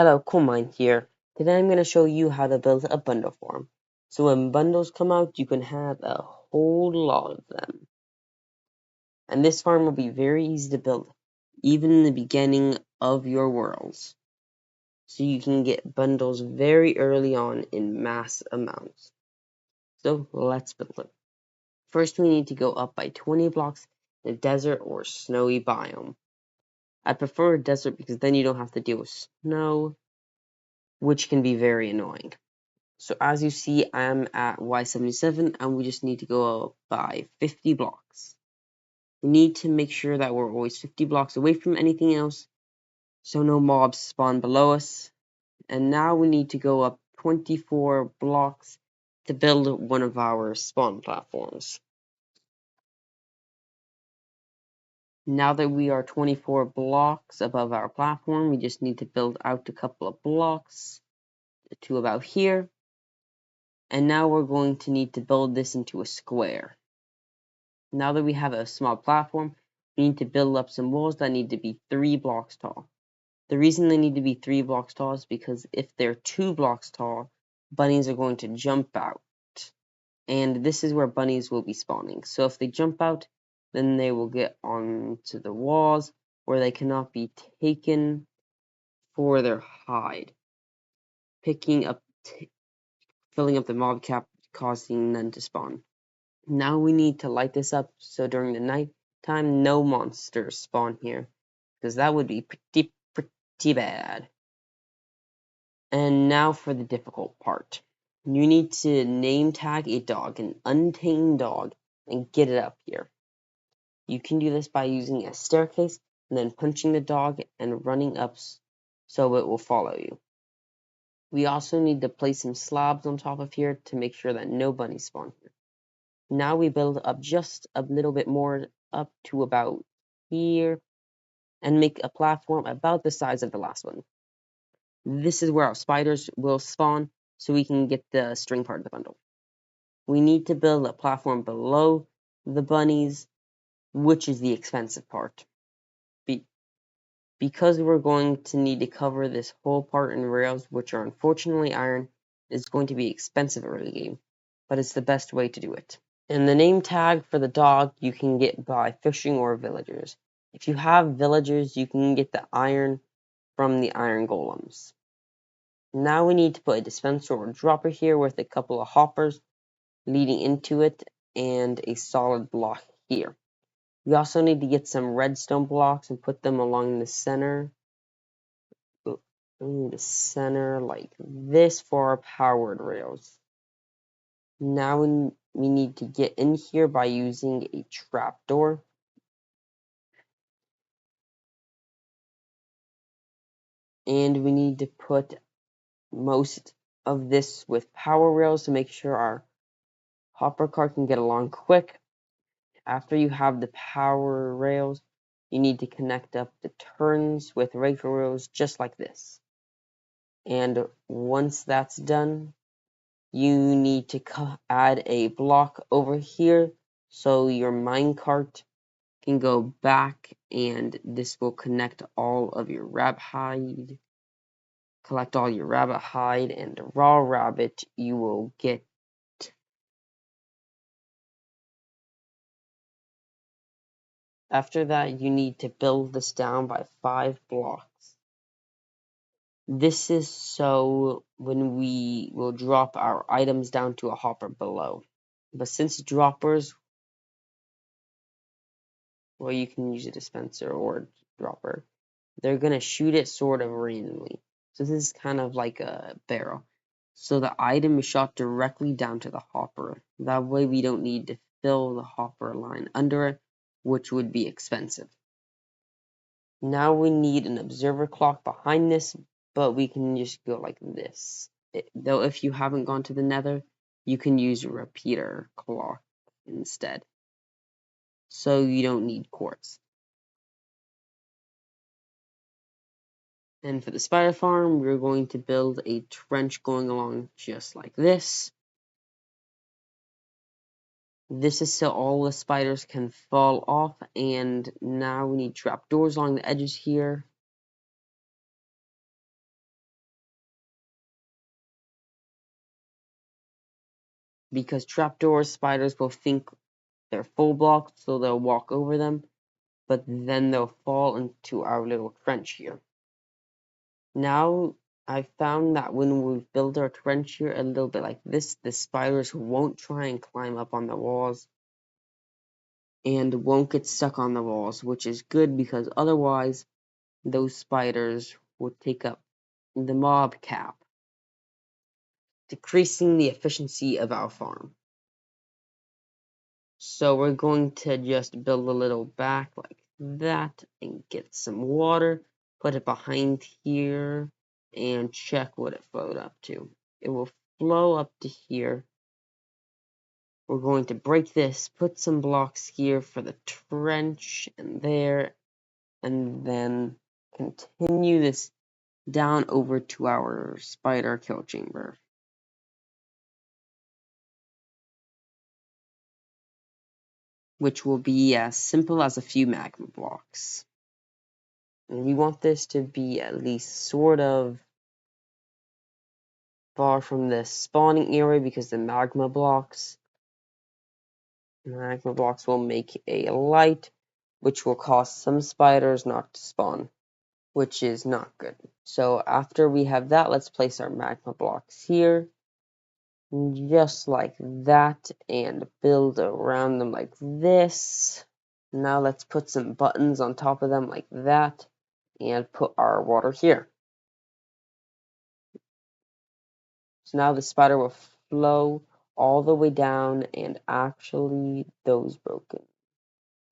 Hello, Coolmine here. Today I'm going to show you how to build a bundle farm. So when bundles come out, you can have a whole lot of them. And this farm will be very easy to build, even in the beginning of your worlds. So you can get bundles very early on in mass amounts. So let's build it. First we need to go up by 20 blocks in a desert or snowy biome. I prefer a desert because then you don't have to deal with snow, which can be very annoying. So as you see, I'm at Y77 and we just need to go up by 50 blocks. We need to make sure that we're always 50 blocks away from anything else, so no mobs spawn below us. And now we need to go up 24 blocks to build one of our spawn platforms. Now that we are 24 blocks above our platform, we just need to build out a couple of blocks to about here. And now we're going to need to build this into a square. Now that we have a small platform, we need to build up some walls that need to be 3 blocks tall. The reason they need to be 3 blocks tall is because if they're 2 blocks tall, bunnies are going to jump out. And this is where bunnies will be spawning. So if they jump out, then they will get onto the walls where they cannot be taken for their hide, filling up the mob cap, causing them to spawn. Now we need to light this up so during the night time no monsters spawn here, because that would be pretty bad. And now for the difficult part. You need to name tag a dog, an untamed dog, and get it up here. You can do this by using a staircase and then punching the dog and running up so it will follow you. We also need to place some slabs on top of here to make sure that no bunnies spawn here. Now we build up just a little bit more up to about here and make a platform about the size of the last one. This is where our spiders will spawn so we can get the string part of the bundle. We need to build a platform below the bunnies, which is the expensive part. Because we're going to need to cover this whole part in rails, which are unfortunately iron, it's going to be expensive early game, but it's the best way to do it. And the name tag for the dog you can get by fishing or villagers. If you have villagers, you can get the iron from the iron golems. Now we need to put a dispenser or dropper here with a couple of hoppers leading into it and a solid block here. We also need to get some redstone blocks and put them along the center. The center like this for our powered rails. Now we need to get in here by using a trapdoor. And we need to put most of this with power rails to make sure our hopper cart can get along quick. After you have the power rails, you need to connect up the turns with regular rails just like this. And once that's done, you need to add a block over here so your minecart can go back, and this will connect all of your rabbit hide. Collect all your rabbit hide and raw rabbit you will get. After that, you need to build this down by 5 blocks. This is so when we will drop our items down to a hopper below. But since droppers, well, you can use a dispenser or dropper, they're going to shoot it sort of randomly. So this is kind of like a barrel. So the item is shot directly down to the hopper. That way we don't need to fill the hopper line under it, which would be expensive. Now we need an observer clock behind this, but we can just go like this. Though if you haven't gone to the nether, you can use a repeater clock instead. So you don't need quartz. And for the spider farm, we're going to build a trench going along just like this. This is so all the spiders can fall off, and now we need trapdoors along the edges here. because trapdoor spiders will think they're full blocks, so they'll walk over them, but then they'll fall into our little trench here. Now, I found that when we build our trench here a little bit like this, the spiders won't try and climb up on the walls and won't get stuck on the walls, which is good because otherwise those spiders would take up the mob cap, decreasing the efficiency of our farm. So we're going to just build a little back like that and get some water, put it behind here, and check what it flowed up to. It will flow up to here. We're going to break this, put some blocks here for the trench and there, and then continue this down over to our spider kill chamber, which will be as simple as a few magma blocks. And we want this to be at least sort of far from the spawning area because the magma blocks will make a light, which will cause some spiders not to spawn, which is not good. So after we have that, let's place our magma blocks here, just like that, and build around them like this. Now let's put some buttons on top of them like that, and put our water here. So now the spider will flow all the way down, and actually those broken.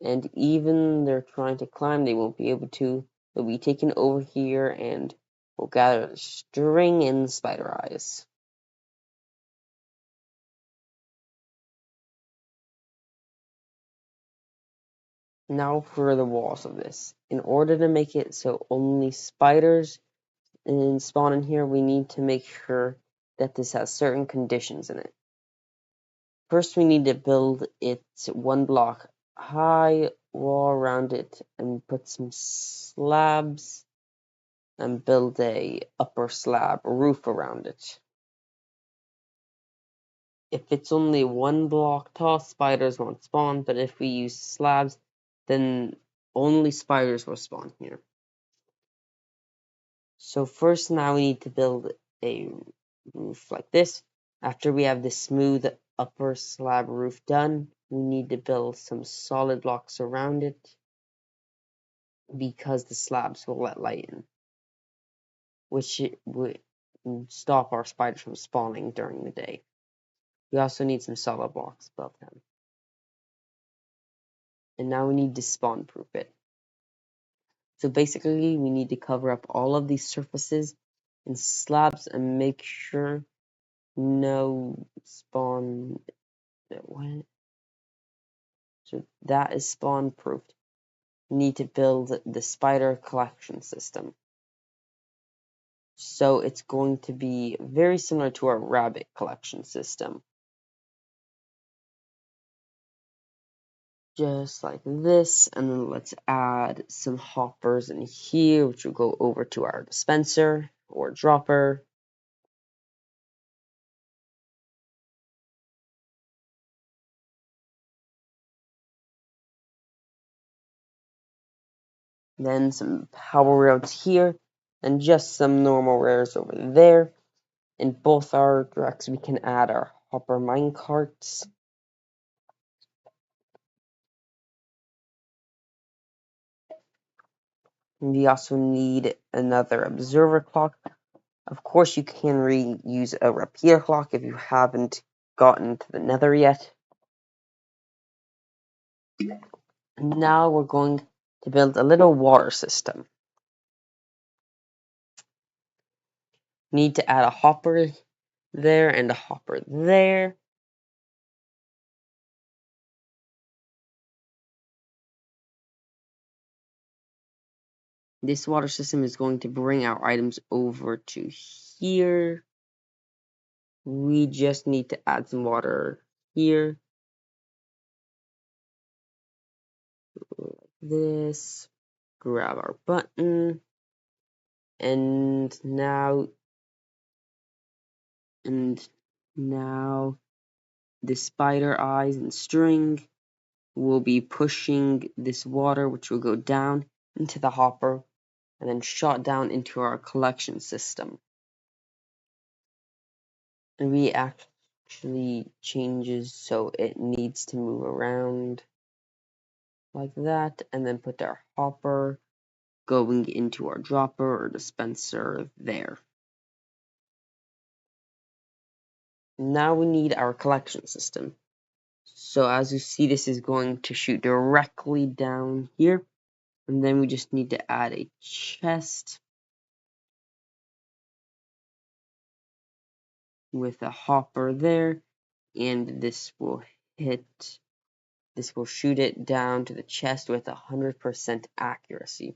And even they're trying to climb, they won't be able to. They'll be taken over here, and we'll gather the string in the spider eyes. Now for the walls of this. In order to make it so only spiders spawn in here, we need to make sure that this has certain conditions in it. First, we need to build it 1 block high, wall around it, and put some slabs, and build a upper slab roof around it. If it's only 1 block tall, spiders won't spawn, but if we use slabs, then only spiders will spawn here. So first now we need to build a roof like this. After we have the smooth upper slab roof done, we need to build some solid blocks around it because the slabs will let light in, which would stop our spiders from spawning during the day. We also need some solid blocks above them. And now we need to spawn proof it. So basically we need to cover up all of these surfaces in slabs and make sure no spawn. What? So that is spawn proofed. We need to build the spider collection system. So it's going to be very similar to our rabbit collection system. Just like this, and then let's add some hoppers in here, which will go over to our dispenser or dropper. Then some power rails here, and just some normal rails over there. In both our directs, we can add our hopper mine carts. We also need another observer clock. Of course, you can reuse a repeater clock if you haven't gotten to the nether yet. Now we're going to build a little water system. Need to add a hopper there and a hopper there. This water system is going to bring our items over to here. We just need to add some water here. Like this. Grab our button. And now the spider eyes and string will be pushing this water, which will go down into the hopper and then shot down into our collection system. And we actually changes so it needs to move around like that, and then put our hopper going into our dropper or dispenser there. Now we need our collection system. So as you see, this is going to shoot directly down here, and then we just need to add a chest with a hopper there, and this will shoot it down to the chest with 100% accuracy.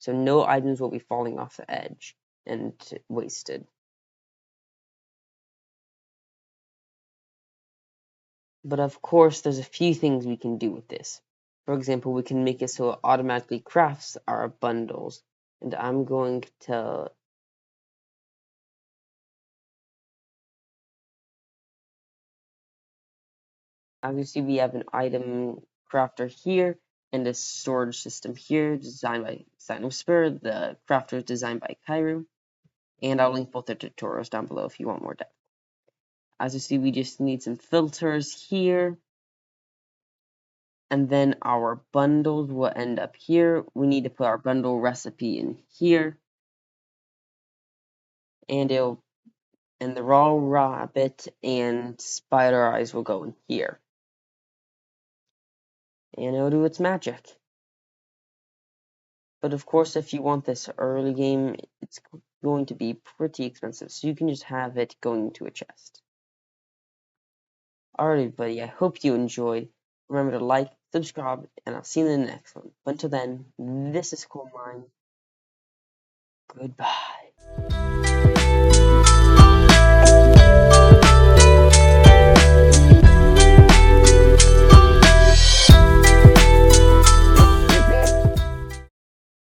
So no items will be falling off the edge and wasted. But of course, there's a few things we can do with this. For example, we can make it so it automatically crafts our bundles. And I'm going to as you see, we have an item crafter here and a storage system here designed by Sign of Spirit. The crafter is designed by Kairu. And I'll link both the tutorials down below if you want more depth. As you see, we just need some filters here. And then our bundles will end up here. We need to put our bundle recipe in here. And the raw rabbit and spider eyes will go in here. And it'll do its magic. But of course, if you want this early game, it's going to be pretty expensive. So you can just have it going into a chest. Alright, everybody, I hope you enjoyed. Remember to like, subscribe, and I'll see you in the next one. But until then, this is Coal Mine. Goodbye.